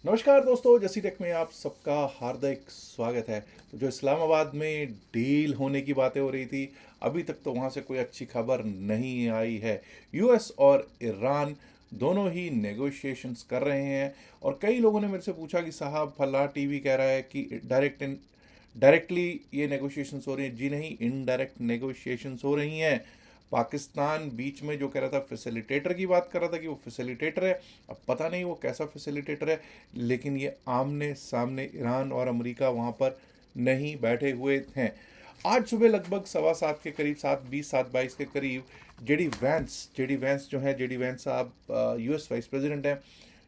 नमस्कार दोस्तों, जसी टेक में आप सबका हार्दिक स्वागत है। तो जो इस्लामाबाद में डील होने की बातें हो रही थी, अभी तक तो वहाँ से कोई अच्छी खबर नहीं आई है। यूएस और ईरान दोनों ही नेगोशिएशंस कर रहे हैं और कई लोगों ने मेरे से पूछा कि साहब फलां टीवी कह रहा है कि डायरेक्टली ये नेगोशिएशंस हो रही हैं। जी नहीं, इनडायरेक्ट नेगोशिएशंस हो रही हैं। पाकिस्तान बीच में जो कह रहा था, फैसिलिटेटर की बात कर रहा था कि वो फैसिलिटेटर है। अब पता नहीं वो कैसा फैसिलिटेटर है, लेकिन ये आमने सामने ईरान और अमेरिका वहाँ पर नहीं बैठे हुए हैं। आज सुबह लगभग 7:15 के करीब, 7:20 7:22 के करीब जेडी वैंस जो है, जेडी वैंस साहब यूएस वाइस प्रेसिडेंट हैं,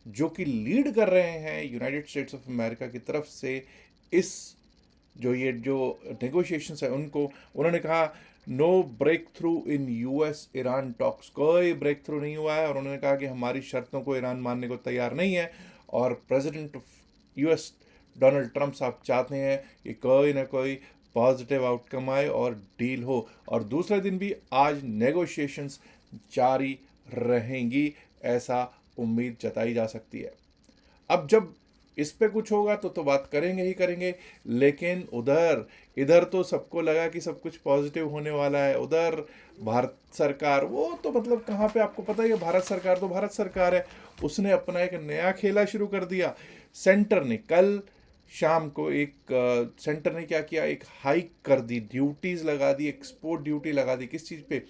जो कि लीड कर रहे हैं यूनाइटेड स्टेट्स ऑफ अमेरिका की तरफ से इस जो नेगोशिएशंस है उनको। उन्होंने कहा no breakthrough in US Iran talks, कोई ब्रेक थ्रू नहीं हुआ है। और उन्होंने कहा कि हमारी शर्तों को ईरान मानने को तैयार नहीं है और president of US Donald Trump साहब चाहते हैं कि कोई ना कोई पॉजिटिव आउटकम आए और डील हो। और दूसरे दिन भी आज नेगोशिएशंस जारी रहेंगी, ऐसा उम्मीद जताई जा सकती है। अब जब इस पे कुछ होगा तो बात करेंगे ही करेंगे, लेकिन उधर इधर तो सबको लगा कि सब कुछ पॉजिटिव होने वाला है। उधर भारत सरकार, वो तो मतलब कहाँ पे, आपको पता ही है, भारत सरकार तो भारत सरकार है। उसने अपना एक नया खेला शुरू कर दिया। सेंटर ने कल शाम को सेंटर ने क्या किया, एक हाइक कर दी, ड्यूटीज लगा दी, एक्सपोर्ट ड्यूटी लगा दी। किस चीज़ पे?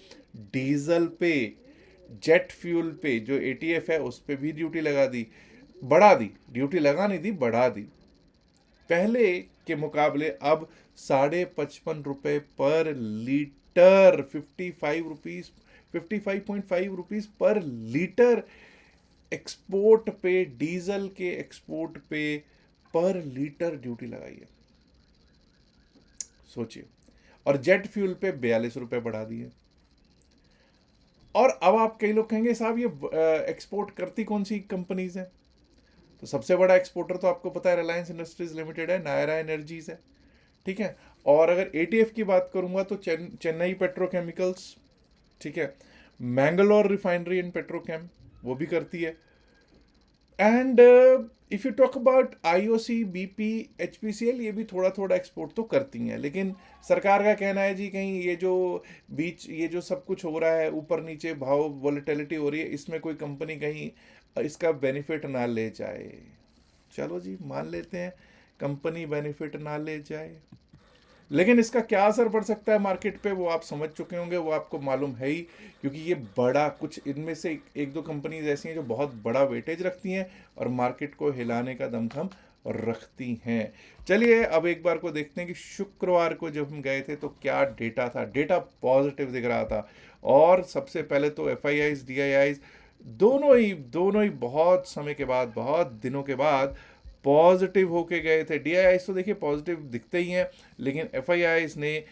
डीजल पे, जेट फ्यूल पे, जो एटीएफ है उस पे भी ड्यूटी लगा दी, बढ़ा दी। ड्यूटी लगा नहीं दी, बढ़ा दी। पहले के मुकाबले अब 55.5 रुपये पर litre, 55 rupees, 55.5 rupees per litre export पे, डीजल के एक्सपोर्ट पे पर लीटर ड्यूटी लगाई है, सोचिए। और जेट फ्यूल पे 42 रुपये बढ़ा दिए। और अब आप, कई लोग कहेंगे साहब ये एक्सपोर्ट करती कौन सी कंपनीज हैं? तो सबसे बड़ा एक्सपोर्टर तो आपको पता है रिलायंस इंडस्ट्रीज लिमिटेड है, नायरा एनर्जीज है, ठीक है। और अगर एटीएफ की बात करूंगा तो चेन्नई पेट्रोकेमिकल्स, ठीक है, मैंगलोर रिफाइनरी एंड पेट्रोकेम, वो भी करती है। And if you talk about IOC, BP, HPCL, ये भी थोड़ा थोड़ा एक्सपोर्ट तो करती हैं। लेकिन सरकार का कहना है जी कहीं ये जो सब कुछ हो रहा है, ऊपर नीचे भाव वॉलेटिलिटी हो रही है, इसमें कोई कंपनी कहीं इसका बेनिफिट ना ले जाए। चलो जी, मान लेते हैं कंपनी बेनिफिट ना ले जाए, लेकिन इसका क्या असर पड़ सकता है मार्केट पे, वो आप समझ चुके होंगे, वो आपको मालूम है ही। क्योंकि ये बड़ा कुछ, इनमें से एक दो कंपनीज ऐसी हैं जो बहुत बड़ा वेटेज रखती हैं और मार्केट को हिलाने का दमखम रखती हैं। चलिए अब एक बार को देखते हैं कि शुक्रवार को जब हम गए थे तो क्या डेटा था। डेटा पॉजिटिव दिख रहा था। और सबसे पहले तो F I eyes, D I eyes, दोनों ही बहुत समय के बाद, बहुत दिनों के बाद पॉजिटिव होके गए थे। डीआईआईस तो देखिए पॉजिटिव दिखते ही हैं, लेकिन एफआईआईस ने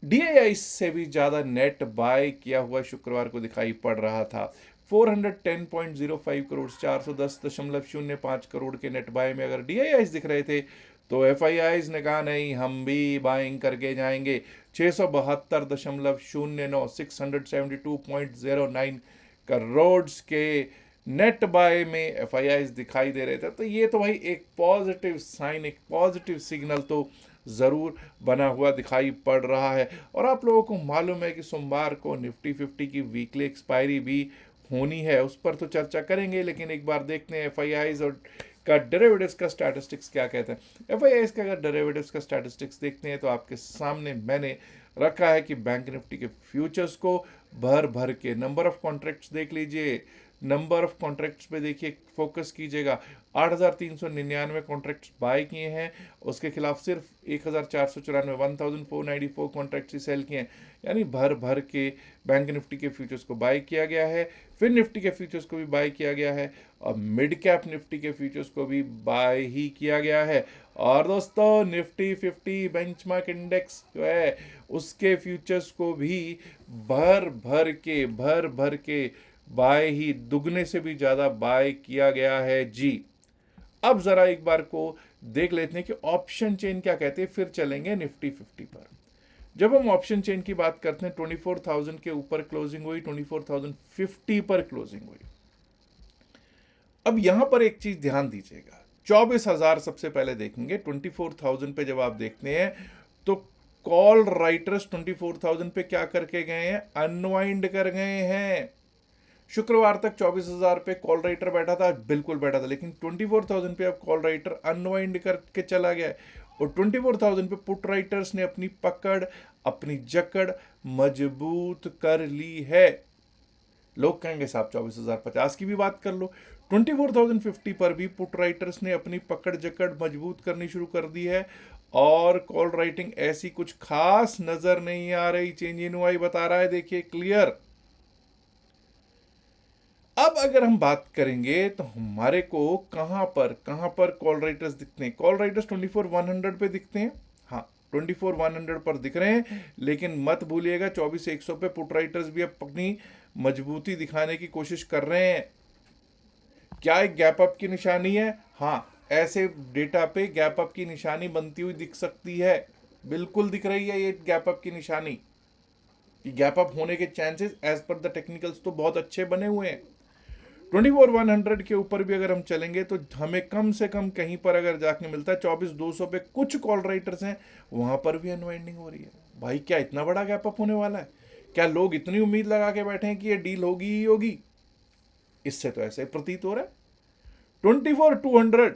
डीआईआईस से भी ज़्यादा नेट बाय किया हुआ शुक्रवार को दिखाई पड़ रहा था। 410.05 करोड़, 410.05 करोड़ के नेट बाय में अगर डीआईआईस दिख रहे थे, तो एफआईआईस ने कहा नहीं, हम भी बाइंग करके जाएंगे। 672.09, 672.09 करोड़ के नेट बाय में एफआईआईस दिखाई दे रहे थे। तो ये तो भाई एक पॉजिटिव साइन, एक पॉजिटिव सिग्नल तो ज़रूर बना हुआ दिखाई पड़ रहा है। और आप लोगों को मालूम है कि सोमवार को निफ्टी 50 की वीकली एक्सपायरी भी होनी है, उस पर तो चर्चा करेंगे। लेकिन एक बार देखते हैं एफआईआईस और का डेरिवेटिव्स का स्टैटिस्टिक्स क्या कहते हैं। एफआईआईस का अगर डेरिवेटिव्स का स्टैटिस्टिक्स देखते हैं तो आपके सामने मैंने रखा है कि बैंक निफ्टी के फ्यूचर्स को भर भर के, नंबर ऑफ कॉन्ट्रैक्ट्स देख लीजिए, नंबर ऑफ कॉन्ट्रैक्ट्स पे देखिए, फोकस कीजिएगा। 8,399 कॉन्ट्रैक्ट्स बाय किए हैं, उसके खिलाफ सिर्फ 1,494, 1,494 कॉन्ट्रैक्ट्स ही सेल किए हैं। यानी भर भर के बैंक निफ्टी के फ्यूचर्स को बाय किया गया है, फिर निफ्टी के फ्यूचर्स को भी बाय किया गया है, और मिड कैप निफ्टी के फ्यूचर्स को भी बाय ही किया गया है। और दोस्तों निफ्टी 50 बेंचमार्क इंडेक्स जो है उसके फ्यूचर्स को भी भर भर के बाय ही, दुगने से भी ज़्यादा बाय किया गया है जी। अब ज़रा एक बार को देख लेते हैं कि ऑप्शन चेन क्या कहते हैं, फिर चलेंगे निफ्टी 50 पर। जब हम ऑप्शन चेन की बात करते हैं, 24,000 के ऊपर क्लोजिंग हुई, 24,050 पर क्लोजिंग हुई। अब यहां पर एक चीज ध्यान दीजिएगा, 24,000 सबसे पहले देखेंगे। 24,000 पे जब आप देखते हैं तो कॉल राइटर्स 24,000 पे क्या करके गए हैं, अनवाइंड कर गए हैं। शुक्रवार तक 24,000 पे कॉल राइटर बैठा था, बिल्कुल बैठा था, लेकिन 24,000 पे अब कॉल राइटर अनवाइंड करके चला गया है। और 24,000 पे पुट राइटर्स ने अपनी पकड़, अपनी जकड़ मजबूत कर ली है। लोग कहेंगे साहब 24,050 की भी बात कर लो। 24,050 पर भी पुट राइटर्स ने अपनी पकड़ जकड़ मजबूत करनी शुरू कर दी है और कॉल राइटिंग ऐसी कुछ खास नजर नहीं आ रही। चेंज इन वाई बता रहा है, देखिए क्लियर। अब अगर हम बात करेंगे तो हमारे को कहां पर कॉल राइटर्स दिखते हैं। कॉल राइटर्स 24,100 पे दिखते हैं, हाँ 24,100 पर दिख रहे हैं, लेकिन मत भूलिएगा 24,100 पे पुट राइटर्स भी अपनी मजबूती दिखाने की कोशिश कर रहे हैं। क्या एक गैप अप की निशानी है? हाँ, ऐसे डेटा पे गैप अप की निशानी बनती हुई दिख सकती है, बिल्कुल दिख रही है ये गैप अप की निशानी। गैप अप होने के chances as per the technicals तो बहुत अच्छे बने हुए हैं। 24,100 के ऊपर भी अगर हम चलेंगे तो हमें कम से कम कहीं पर अगर जाके मिलता है 24,200 पे कुछ कॉल राइटर्स हैं, वहां पर भी अनवाइंडिंग हो रही है। भाई क्या इतना बड़ा गैप अप होने वाला है? क्या लोग इतनी उम्मीद लगा के बैठे हैं कि ये डील होगी ही होगी? इससे तो ऐसे प्रतीत हो रहा है। 24,200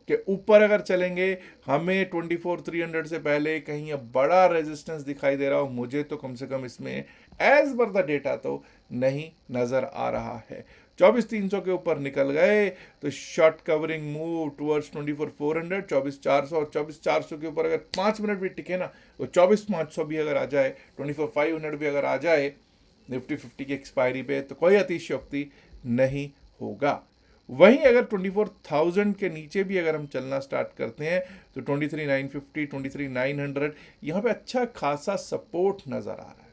के ऊपर अगर चलेंगे, हमें 24,300 से पहले कहीं अब बड़ा रेजिस्टेंस दिखाई दे रहा हो, मुझे तो कम से कम इसमें एज पर द डेटा तो नहीं नजर आ रहा है। 24,300 के ऊपर निकल गए तो शॉर्ट कवरिंग मूव टुवर्ड्स 24,400, 24,400 और 24,400 के ऊपर अगर 5 मिनट भी टिके ना तो 24,500 भी अगर आ जाए, 24,500 भी अगर आ जाए निफ्टी 50 की एक्सपायरी पे, तो कोई अतिशयोक्ति नहीं होगा। वहीं अगर 24,000 के नीचे भी अगर हम चलना स्टार्ट करते हैं तो 23,950, 23,900 यहाँ पे अच्छा खासा सपोर्ट नजर आ रहा है।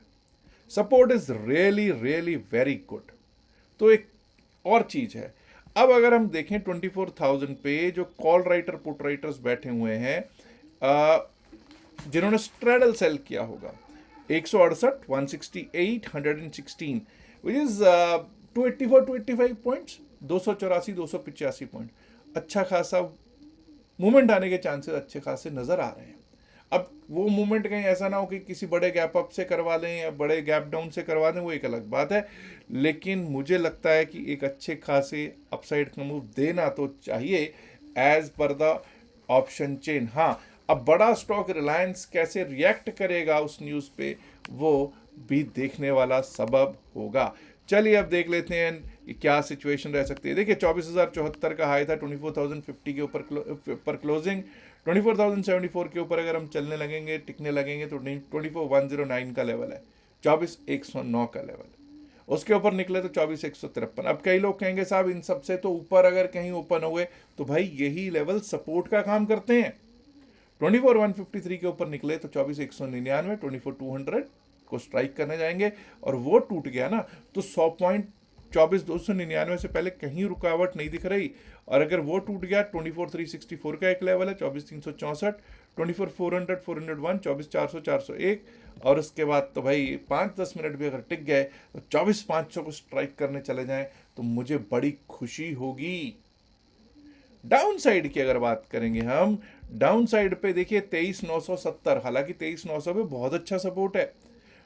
Support is really really very good. तो एक और चीज है, अब अगर हम देखें 24,000 पे जो कॉल राइटर पुट राइटर्स बैठे हुए हैं, जिन्होंने स्ट्रेडल सेल किया होगा 168, 168, 116 विच इज 284, 285 पॉइंट्स, 284, 285 पॉइंट, अच्छा खासा मूवमेंट आने के चांसेस अच्छे खासे नजर आ रहे हैं। अब वो मूवमेंट कहीं ऐसा ना हो कि किसी बड़े गैप अप से करवा लें या बड़े गैप डाउन से करवा दें, वो एक अलग बात है, लेकिन मुझे लगता है कि एक अच्छे खासे अपसाइड का मूव देना तो चाहिए as per the option chain. हाँ, अब बड़ा स्टॉक रिलायंस कैसे रिएक्ट करेगा उस न्यूज़ पे, वो भी देखने वाला सबब होगा। चलिए अब देख लेते हैं कि क्या सिचुएशन रह सकती है। देखिए 24,074 का हाई था, 24,050 के ऊपर क्लोजिंग, 24,074 के ऊपर अगर हम चलने लगेंगे, टिकने लगेंगे तो 24,109 का लेवल है, 24,109 का लेवल है। उसके ऊपर निकले तो 24,153। अब कई लोग कहेंगे साहब इन सबसे तो ऊपर अगर कहीं ओपन हुए तो भाई यही लेवल सपोर्ट का काम करते हैं। 24,153 के ऊपर निकले तो 24,199, 24,200 को स्ट्राइक करने जाएंगे, और वो टूट गया ना तो 100 पॉइंट 24,299 से पहले कहीं रुकावट नहीं दिख रही। और अगर वो टूट गया, 24,364 का एक लेवल है, 24,364, 24,400, 401, 24,400, 401, और उसके बाद तो भाई 5-10 मिनट भी अगर टिक गए तो 24,500 को स्ट्राइक करने चले जाएं तो मुझे बड़ी खुशी होगी। डाउन साइड की अगर बात करेंगे हम, डाउन साइड पे देखिए 23,970, हालांकि 23,900 पे बहुत अच्छा सपोर्ट है,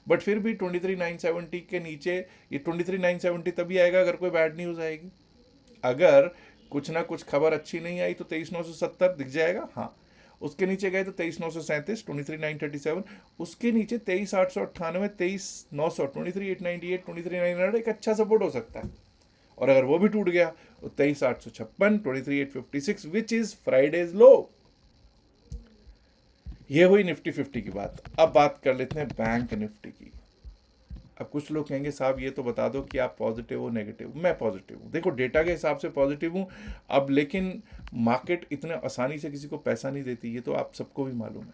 बट फिर भी 23,970 के नीचे, ये 23,970 तभी आएगा अगर कोई बैड न्यूज आएगी। अगर कुछ ना कुछ खबर अच्छी नहीं आई तो 23,970 दिख जाएगा। हाँ, उसके नीचे गए तो 23,937, 23,937, उसके नीचे 23,898, 23,900, 23,898, 23,900 एक अच्छा सपोर्ट हो सकता है। और अगर वो भी टूट गया तो 23,856, 23,856 विच इज फ्राइडेज लो। ये हुई निफ्टी 50 की बात। अब बात कर लेते हैं बैंक निफ्टी की। अब कुछ लोग कहेंगे साहब ये तो बता दो कि आप पॉजिटिव हो नेगेटिव। मैं पॉजिटिव हूँ, देखो डेटा के हिसाब से पॉजिटिव हूँ। अब लेकिन मार्केट इतने आसानी से किसी को पैसा नहीं देती, ये तो आप सबको भी मालूम है।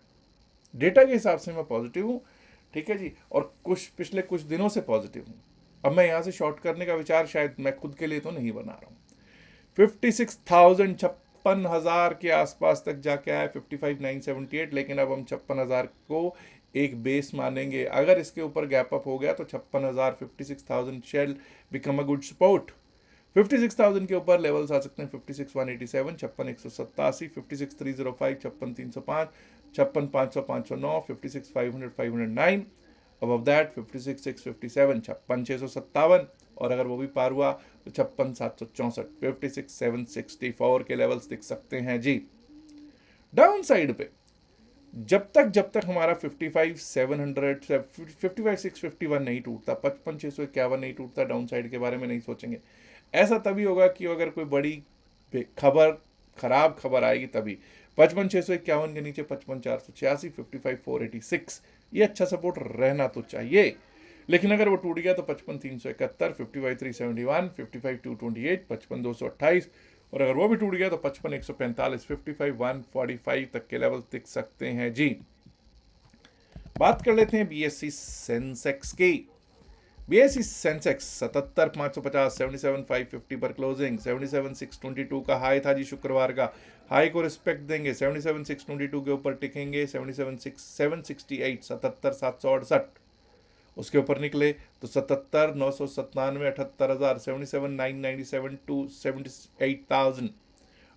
डेटा के हिसाब से मैं पॉजिटिव हूँ, ठीक है जी, और पिछले कुछ दिनों से पॉजिटिव हूँ। अब मैं यहाँ से शॉर्ट करने का विचार शायद मैं खुद के लिए तो नहीं बना रहा हूँ। 56,000, 56,000 के आसपास तक जाके आया, 55,978, लेकिन अब हम 56,000 को एक बेस मानेंगे। अगर इसके ऊपर गैप अप हो गया तो 56,000, 56,000 shall become a good support. 56,000 के ऊपर लेवल्स आ सकते हैं 56,187, 56,187, 56,305, 56,305, 56,500, 509, 56,500, 509. above that 56,657, 56,657, और अगर वो भी पार हुआ तो 56,764, 56,764 के लेवल्स दिख सकते हैं जी। डाउन साइड पे जब तक हमारा 55,700 55,651 नहीं टूटता, 55,651 नहीं टूटता, डाउन साइड के बारे में नहीं सोचेंगे। ऐसा तभी होगा कि अगर कोई बड़ी खबर खराब खबर आएगी तभी। 55,651 के नीचे 55,486, 55,486 ये अच्छा सपोर्ट रहना तो चाहिए। लेकिन अगर वो टूट गया तो 55,371, 55,371, 55,228, 55,228, और अगर वो भी टूट गया तो 55,145, 55,145 तक के लेवल दिख सकते हैं जी। बात कर लेते हैं बीएससी सेंसेक्स की। बीएससी सेंसेक्स 77,550, 77,550 पर क्लोजिंग। 77,622 का हाई था जी शुक्रवार का, हाई को रिस्पेक्ट देंगे। 77,622 के ऊपर टिकेंगे। 77,768, 77,768 उसके ऊपर निकले तो 77,997, 78,000, 77,997 टू 78,000,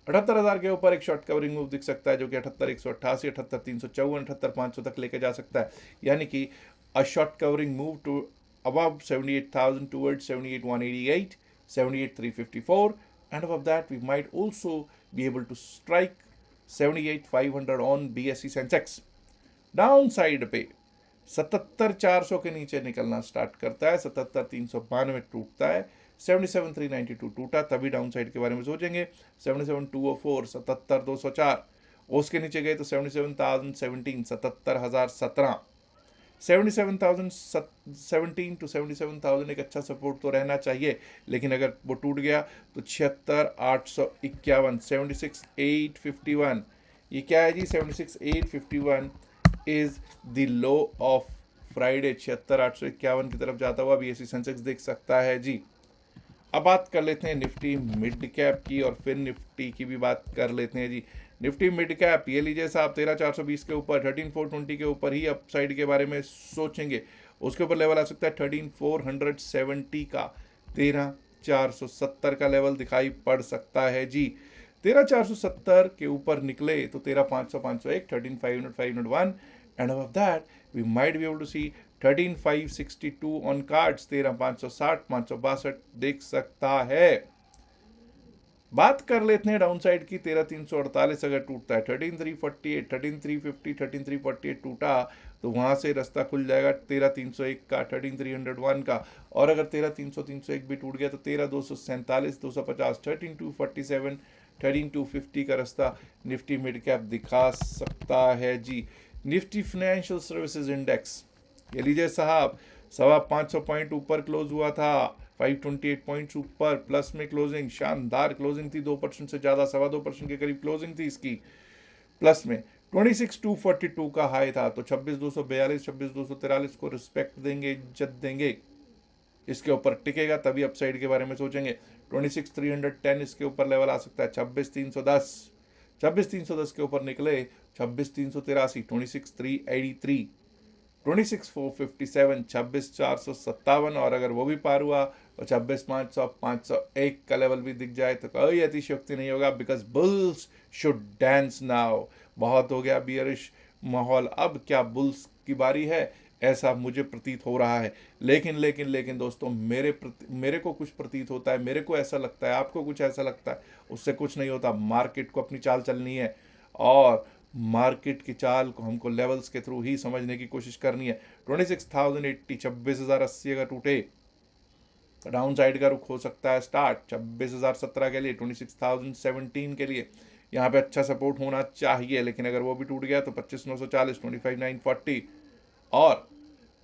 78,000 के ऊपर एक शॉर्ट कवरिंग मूव दिख सकता है जो कि 78,188, 78,354, 78,500 तक लेके जा सकता है। यानी कि a short covering move to above 78,000 towards 78,188, 78,354, and above that we might also be able to strike 78,500 on BSE Sensex. Downside पे 77,400 के नीचे निकलना स्टार्ट करता है, 77,392 टूटता है, 77,392 टूटा तभी डाउनसाइड के बारे में सोचेंगे। 77,204, 77,204, उसके नीचे गए तो 77,017, 77,017, 77,017 टू 77,000 एक अच्छा सपोर्ट तो रहना चाहिए। लेकिन अगर वो टूट गया तो 76,851, 76,851, ये क्या है जी? 76,851 is the low of Friday. 76,851 की तरफ जाता हुआ बीएसई सेंसेक्स देख सकता है जी। अब बात कर लेते हैं निफ्टी मिड कैप की, और फिर निफ्टी की भी बात कर लेते हैं जी। निफ्टी मिड कैप ये लीजिए साहब 13,420 के ऊपर, 13,420 के ऊपर ही अपसाइड के बारे में सोचेंगे। उसके ऊपर लेवल आ सकता है 13,470 का, 13,470 का लेवल दिखाई पड़ सकता है जी। 13,470 के ऊपर निकले तो 13,500, 501, 13,500, 501, and above that we might be able to see 13,562 on cards, 13,560, 562 देख सकता है। बात कर लेते हैं डाउनसाइड की। 13,348 अगर टूटता है, 13,348, 13,350, 13,348 टूटा तो वहां से रास्ता खुल जाएगा 13,301 का, 13,301 का, और अगर 13,300, 301 भी टूट गया तो 13,247, 250, 13,247, 13,250 का रास्ता निफ्टी मिड कैप दिखा सकता है जी। निफ्टी फाइनेंशियल सर्विसेज इंडेक्स ये लीजिए साहब 550 पॉइंट ऊपर क्लोज हुआ था, 528 पॉइंट्स ऊपर प्लस में क्लोजिंग, शानदार क्लोजिंग थी, 2% से ज़्यादा, 2.25% के करीब क्लोजिंग थी इसकी। प्लस में 26,242 का हाई था, तो 26,242, 26,243 को रिस्पेक्ट देंगे, इज्जत देंगे। इसके ऊपर टिकेगा तभी अपसाइड के बारे में सोचेंगे। 26,310 इसके ऊपर लेवल आ सकता है। 26,310, 26,310 के ऊपर निकले, 26,383, 26,383, 26,457, 26,457, और अगर वो भी पार हुआ तो 26,500, 501 का लेवल भी दिख जाए तो कोई अतिशयोक्ति नहीं होगा, because bulls should dance now. बहुत हो गया बियरिश माहौल, अब क्या बुल्स की बारी है, ऐसा मुझे प्रतीत हो रहा है। लेकिन दोस्तों मेरे को कुछ प्रतीत होता है, मेरे को ऐसा लगता है, आपको कुछ ऐसा लगता है, उससे कुछ नहीं होता। मार्केट को अपनी चाल चलनी है, और मार्केट की चाल को हमको लेवल्स के थ्रू ही समझने की कोशिश करनी है। 26,080, 26,080 अगर टूटे तो डाउन साइड का रुख हो सकता है स्टार्ट 26,017 के लिए, 26,017 के लिए यहाँ पे अच्छा सपोर्ट होना चाहिए। लेकिन अगर वो भी टूट गया तो 25,940, 25,940, और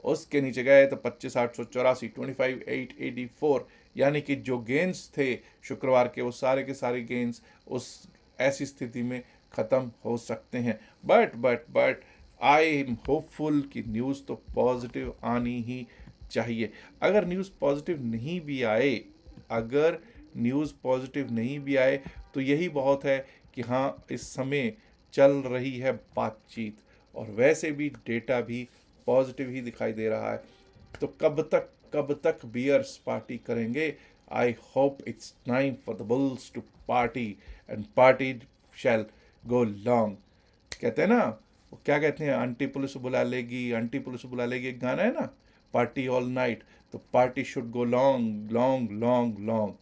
उसके नीचे गए तो 25,884, 25,884, यानी कि जो गेंस थे शुक्रवार के वो सारे के सारे गेंस उस ऐसी स्थिति में ख़त्म हो सकते हैं। बट आई एम होपफुल कि न्यूज़ तो पॉजिटिव आनी ही चाहिए। अगर न्यूज़ पॉजिटिव नहीं भी आए, अगर न्यूज़ पॉजिटिव नहीं भी आए तो यही बहुत है कि हाँ इस समय चल रही है बातचीत, और वैसे भी डेटा भी पॉजिटिव ही दिखाई दे रहा है। तो कब तक बियर्स पार्टी करेंगे, I hope it's time for the bulls to party and party shall go long. कहते हैं ना, वो क्या कहते हैं, आंटी पुलिस बुला लेगी, आंटी पुलिस बुला लेगी, एक गाना है ना, पार्टी ऑल नाइट, तो party should go long long long long.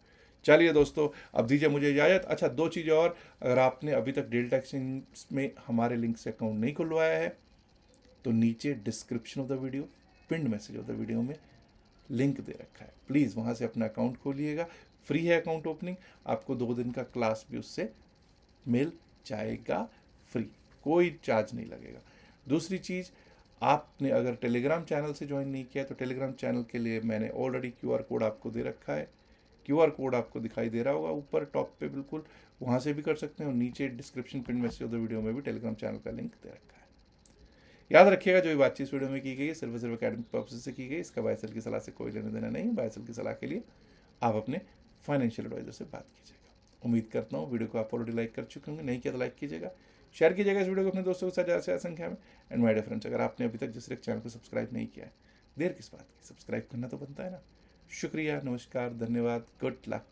चलिए दोस्तों, अब दीजिए मुझे इजाज़त। अच्छा, दो चीज़ें और, अगर आपने अभी तक डेल टैक्सिंग में हमारे लिंक से अकाउंट नहीं खुलवाया है तो नीचे डिस्क्रिप्शन ऑफ द वीडियो, पिंड मैसेज ऑफ द वीडियो में लिंक दे रखा है, प्लीज़ वहाँ से अपना अकाउंट खोलिएगा। फ्री है अकाउंट ओपनिंग, आपको 2 दिन का क्लास भी उससे मिल जाएगा फ्री, कोई चार्ज नहीं लगेगा। दूसरी चीज़, आपने अगर टेलीग्राम चैनल से ज्वाइन नहीं किया तो टेलीग्राम चैनल के लिए मैंने ऑलरेडी क्यूआर कोड आपको दे रखा है। क्यूआर कोड आपको दिखाई दे रहा होगा ऊपर टॉप पे बिल्कुल, वहाँ से भी कर सकते हैं, और नीचे description pin message of the video में भी टेलीग्राम चैनल का लिंक दे रखा है। याद रखिएगा, जो भी बातचीत इस वीडियो में की गई है सिर्फ और सिर्फ एकेडमिक पर्पज से की गई, इसका बायसल की सलाह से कोई लेना देना नहीं। बायसल की सलाह के लिए आप अपने फाइनेंशियल एडवाइजर से बात कीजिएगा। उम्मीद करता हूँ वीडियो को आप ऑलरेडी लाइक कर चुके होंगे, नहीं किया तो लाइक कीजिएगा, शेयर कीजिएगा इस वीडियो को अपने दोस्तों के साथ ज़्यादा से ज़्यादा संख्या में। एंड माय डियर फ्रेंड्स, अगर आपने अभी तक जिस चैनल को सब्सक्राइब नहीं किया है, देर किस बात की, सब्सक्राइब करना तो बनता है ना। शुक्रिया, नमस्कार, धन्यवाद, गुड लक।